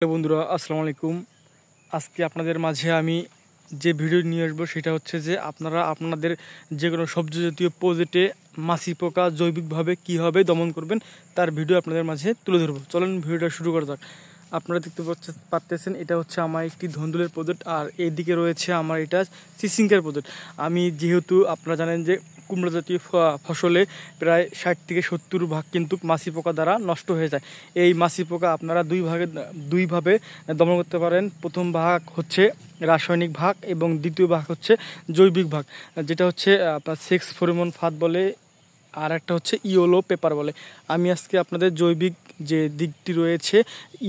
Hello বন্ধুরা, আসসালামু আলাইকুম। আজকে আপনাদের মাঝে আমি যে ভিডিও নিয়ে আসবো সেটা হচ্ছে যে আপনারা আপনাদের যে কোনো সবজি জাতীয় প্রজেক্টে মাছি পোকা জৈবিকভাবে কীভাবে দমন করবেন তার ভিডিও আপনাদের মাঝে তুলে ধরবো। চলেন ভিডিওটা শুরু করা যাক। আপনারা দেখতে পাচ্ছেন এটা হচ্ছে আমার একটি ধন্দুলের প্রজেক্ট, আর এইদিকে রয়েছে আমার এটা চিচিঙ্গার প্রজেক্ট। আমি যেহেতু আপনারা জানেন যে কুমড়া জাতীয় ফসলে প্রায় 60 থেকে 70% কিন্তু মাছি পোকা দ্বারা নষ্ট হয়ে যায়। এই মাছি পোকা আপনারা দুইভাবে দমন করতে পারেন। প্রথম ভাগ হচ্ছে রাসায়নিক ভাগ এবং দ্বিতীয় ভাগ হচ্ছে জৈবিক ভাগ, যেটা হচ্ছে আপনার সেক্স ফেরোমন ফাঁদ বলে, আর একটা হচ্ছে ইয়েলো পেপার বলে। আমি আজকে আপনাদের জৈবিক যে দিকটি রয়েছে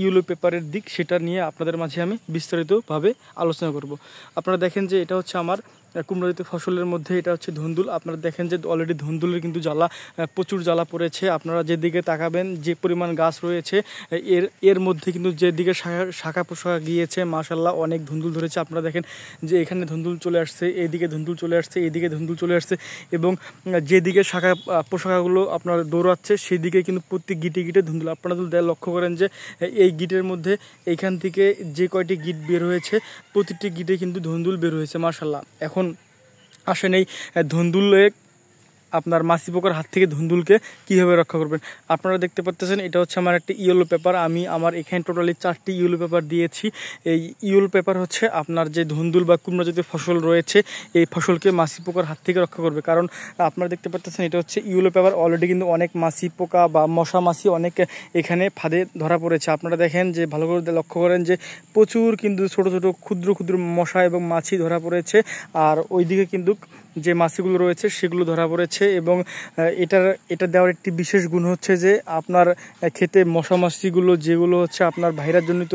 ইয়েলো পেপারের দিক, সেটা নিয়ে আপনাদের মাঝে আমি বিস্তারিতভাবে আলোচনা করব। আপনারা দেখেন যে এটা হচ্ছে আমার কুমড়া জাতীয় ফসলের মধ্যে এটা হচ্ছে ধুন্দুল। আপনারা দেখেন যে অলরেডি ধুন্দুলের কিন্তু প্রচুর জ্বালা পড়েছে। আপনারা যেদিকে তাকাবেন যে পরিমাণ গাছ রয়েছে এর মধ্যে কিন্তু যেদিকে শাখা পোশাখা গিয়েছে মাশাল্লাহ অনেক ধুন্দুল ধরেছে। আপনারা দেখেন যে এখানে ধুন্দুল চলে আসছে, এইদিকে ধুন্দুল চলে আসছে, এইদিকে ধুন্দুল চলে আসছে, এবং যেদিকে শাখা পোশাকাগুলো আপনার দৌড়াচ্ছে সেদিকে কিন্তু প্রত্যেক গিটে গিটে ধুন্দুল। আপনারা যদি লক্ষ্য করেন যে এই গিটের মধ্যে এইখান থেকে যে কয়টি গিট বের হয়েছে প্রতিটি গিটে কিন্তু ধুন্দুল বের হয়েছে মাশাল্লাহ। এখন আসেন এই ধুন্দুলে আপনার মাছি পোকার হাত থেকে ধুন্দুলকে কীভাবে রক্ষা করবেন। আপনারা দেখতে পাচ্ছেন এটা হচ্ছে আমার একটা ইয়েলো পেপার। আমি আমার এখানে টোটালি 4টি ইয়েলো পেপার দিয়েছি। এই ইয়েলো পেপার হচ্ছে আপনার যে ধুন্দুল বা কুমড়া জাতীয় ফসল রয়েছে এই ফসলকে মাছি পোকার হাত থেকে রক্ষা করবে। কারণ আপনারা দেখতে পাচ্ছেন এটা হচ্ছে ইয়েলো পেপার। অলরেডি কিন্তু অনেক মাছি পোকা বা মশা মাছি অনেক এখানে ফাঁদে ধরা পড়েছে। আপনারা দেখেন যে ভালো করে লক্ষ্য করেন যে প্রচুর কিন্তু ছোট ছোট ক্ষুদ্র ক্ষুদ্র মশা এবং মাছি ধরা পড়েছে, আর ওইদিকে কিন্তু যে মাছিগুলো রয়েছে সেগুলো ধরা পড়েছে। এবং এটা দেওয়ার একটি বিশেষ গুণ হচ্ছে যে আপনার খেতে মশা মাছিগুলো যেগুলো হচ্ছে আপনার ভাইরাস জনিত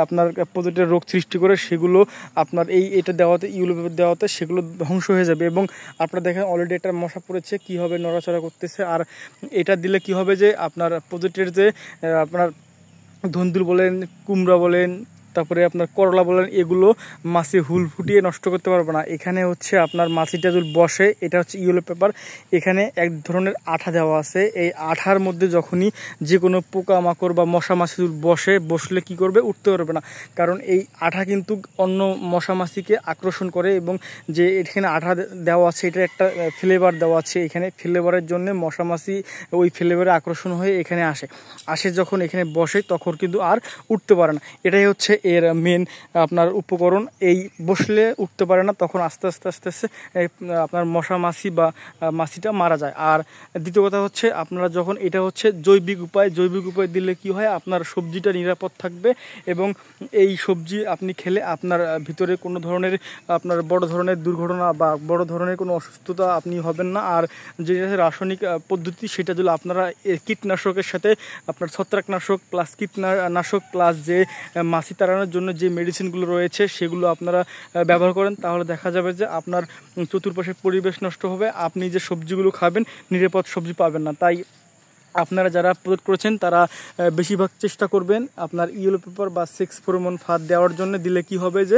আপনার প্রতিটা রোগ সৃষ্টি করে সেগুলো আপনার এটা দেওয়াতে ইউলো পেপার দেওয়াতে সেগুলো ধ্বংস হয়ে যাবে। এবং আপনারা দেখেন অলরেডি একটা মশা পড়েছে কীভাবে নড়াচড়া করতেছে। আর এটা দিলে কি হবে যে আপনার প্রজেক্টের যে আপনার ধুন্দুল বলেন, কুমড়া বলেন, তারপরে আপনার করলা বলেন, এগুলো মাছি হুল ফুটিয়ে নষ্ট করতে পারবে না। এখানে হচ্ছে আপনার মাছিটা যদি বসে, এটা হচ্ছে ইয়েলো পেপার, এখানে এক ধরনের আঠা দেওয়া আছে। এই আঠার মধ্যে যখনই যে কোনো পোকা মাকড় বা মশা মাছি বসলে কি করবে, উঠতে পারবে না। কারণ এই আঠা কিন্তু অন্য মশা মাছিকে আকর্ষণ করে, এবং যে এখানে আঠা দেওয়া আছে এটা একটা ফ্লেভার দেওয়া আছে। এখানে ফ্লেভারের জন্য মশা মাছি ওই ফ্লেভারে আকর্ষণ হয়ে এখানে আসে যখন এখানে বসে তখন কিন্তু আর উঠতে পারে না। এটাই হচ্ছে এর মেন আপনার উপকরণ। এই বসলে উঠতে পারে না, তখন আস্তে আস্তে আস্তে আস্তে আপনার মশা মাছি বা মাছিটা মারা যায়। আর দ্বিতীয় কথা হচ্ছে আপনারা যখন এটা হচ্ছে জৈবিক উপায় দিলে কি হয়, আপনার সবজিটা নিরাপদ থাকবে, এবং এই সবজি আপনি খেলে আপনার ভিতরে কোনো ধরনের আপনার বড় ধরনের দুর্ঘটনা বা বড় ধরনের কোনো অসুস্থতা আপনি হবেন না। আর যে রাসায়নিক পদ্ধতি সেটা যদি আপনারা কীটনাশকের সাথে আপনার ছত্রাকনাশক প্লাস কীটনাশক প্লাস যে মাছি তাড়ানোর জন্য যে মেডিসিনগুলো রয়েছে সেগুলো আপনারা ব্যবহার করেন, তাহলে দেখা যাবে যে আপনার চতুর্পাশের পরিবেশ নষ্ট হবে, আপনি যে সবজিগুলো খাবেন নিরাপদ সবজি পাবেন না। তাই আপনারা যারা প্রয়োগ করেছেন তারা বেশিরভাগ চেষ্টা করবেন আপনার ইয়েলো পেপার বা সেক্স ফেরোমন ফাঁদ দেওয়ার জন্য। দিলে কি হবে যে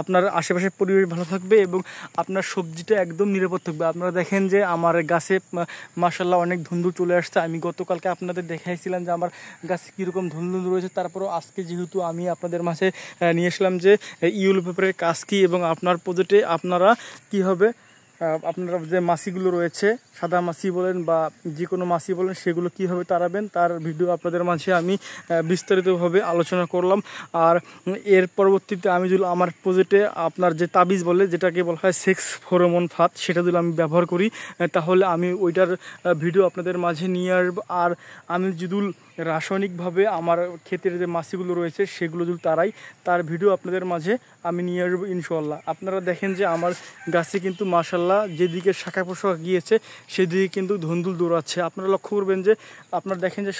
আপনার আশেপাশের পরিবেশ ভালো থাকবে এবং আপনার সবজিটা একদম নিরাপদ থাকবে। আপনারা দেখেন যে আমার গাছে মাশাল্লাহ অনেক ধুন্দুল চলে আসছে। আমি গতকালকে আপনাদের দেখাইছিলাম যে আমার গাছে কীরকম ধুন্দুল রয়েছে, তারপরেও আজকে যেহেতু আমি আপনাদের মাঝে নিয়ে আসলাম যে ইয়েলো পেপারের কাজ কী এবং আপনার প্রজেক্টে আপনারা কী হবে আপনারা যে মাছিগুলো রয়েছে সাদা মাছি বলেন বা যে কোনো মাছি বলেন সেগুলো কীভাবে তাড়াবেন তার ভিডিও আপনাদের মাঝে আমি বিস্তারিতভাবে আলোচনা করলাম। আর এর পরবর্তীতে আমি যদি আমার প্রজেক্টে আপনার যে তাবিজ বলে যেটাকে বলা হয় সেক্স ফেরোমন ফাঁদ, সেটা যদি আমি ব্যবহার করি তাহলে আমি ওইটার ভিডিও আপনাদের মাঝে নিয়ে আসবো। আর আমি যদি রাসায়নিকভাবে আমার ক্ষেতের যে মাছিগুলো রয়েছে সেগুলো যদি তাড়াই তার ভিডিও আপনাদের মাঝে আমি নিয়ে আসবো ইনশাআল্লাহ। আপনারা দেখেন যে আমার গাছে কিন্তু মাশাল্লাহ যেদিকে শাখা পোশাক গিয়েছে সেদিকে কিন্তু ধুন্দুল দৌড়াচ্ছে। আপনারা লক্ষ্য করবেন যে আপনারা দেখেন যে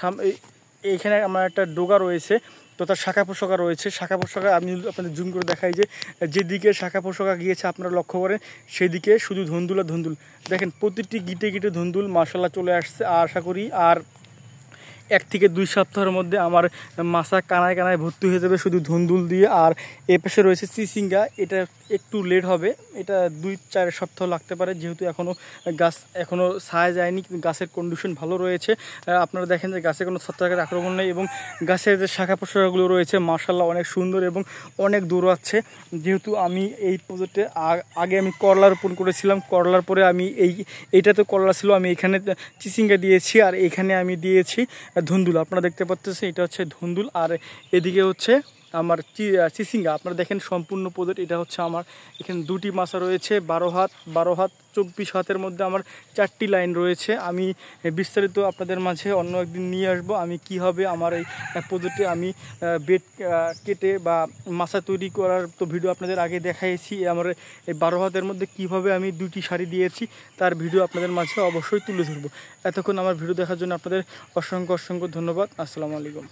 এইখানে আমার একটা ডোগা রয়েছে, তো তার শাখা পোশাকা রয়েছে। শাখা পোশাকা আমি আপনাদের জুম করে দেখাই যে যেদিকে শাখা পোশাকা গিয়েছে আপনারা লক্ষ্য করেন সেদিকে শুধু ধুন্দুল আর ধুন্দুল। দেখেন প্রতিটি গিটে গিটে ধুন্দুল মাশাল্লাহ চলে আসছে। আশা করি আর 1 থেকে 2 সপ্তাহের মধ্যে আমার মাছা কানায় কানায় ভর্তি হয়ে যাবে শুধু ধুন্দুল দিয়ে। আর এ পাশে রয়েছে চিচিঙ্গা, এটা একটু লেট হবে, এটা 2-4 সপ্তাহ লাগতে পারে, যেহেতু গাছ এখনও ছায়া যায়নি, কিন্তু গাছের কন্ডিশন ভালো রয়েছে। আপনারা দেখেন যে গাছে কোনো ছত্রাকের আক্রমণ নেই এবং গাছের যে শাখা প্রশাখাগুলো রয়েছে মাশাআল্লাহ অনেক সুন্দর এবং অনেক দৌড়াচ্ছে। যেহেতু আমি এই প্রজেক্টে আগে আমি করলা রোপণ করেছিলাম, করলার পরে আমি এইটাতে করলা ছিল, আমি এখানে চিচিঙ্গা দিয়েছি আর এখানে আমি দিয়েছি ধুন্দুল। আপনারা দেখতে পাচ্ছেন এটা হচ্ছে ধুন্দুল আর এদিকে হচ্ছে আমার চিচিঙ্গা। আপনারা দেখেন সম্পূর্ণ প্রজেক্ট এটা হচ্ছে আমার এখানে 2টি মাছা রয়েছে, 12 হাত 24 হাতের মধ্যে আমার 4টি লাইন রয়েছে। আমি বিস্তারিত আপনাদের মাঝে অন্য একদিন নিয়ে আসবো আমি কীভাবে আমার এই প্রজেক্টে আমি বেড কেটে বা মাছা তৈরি করার তো ভিডিও আপনাদের আগে দেখাইছি। আমার এই 12 হাতের মধ্যে কিভাবে আমি 2টি সারি দিয়েছি তার ভিডিও আপনাদের মাঝে অবশ্যই তুলে ধরবো। এতক্ষণ আমার ভিডিও দেখার জন্য আপনাদের অসংখ্য ধন্যবাদ। আসসালামু আলাইকুম।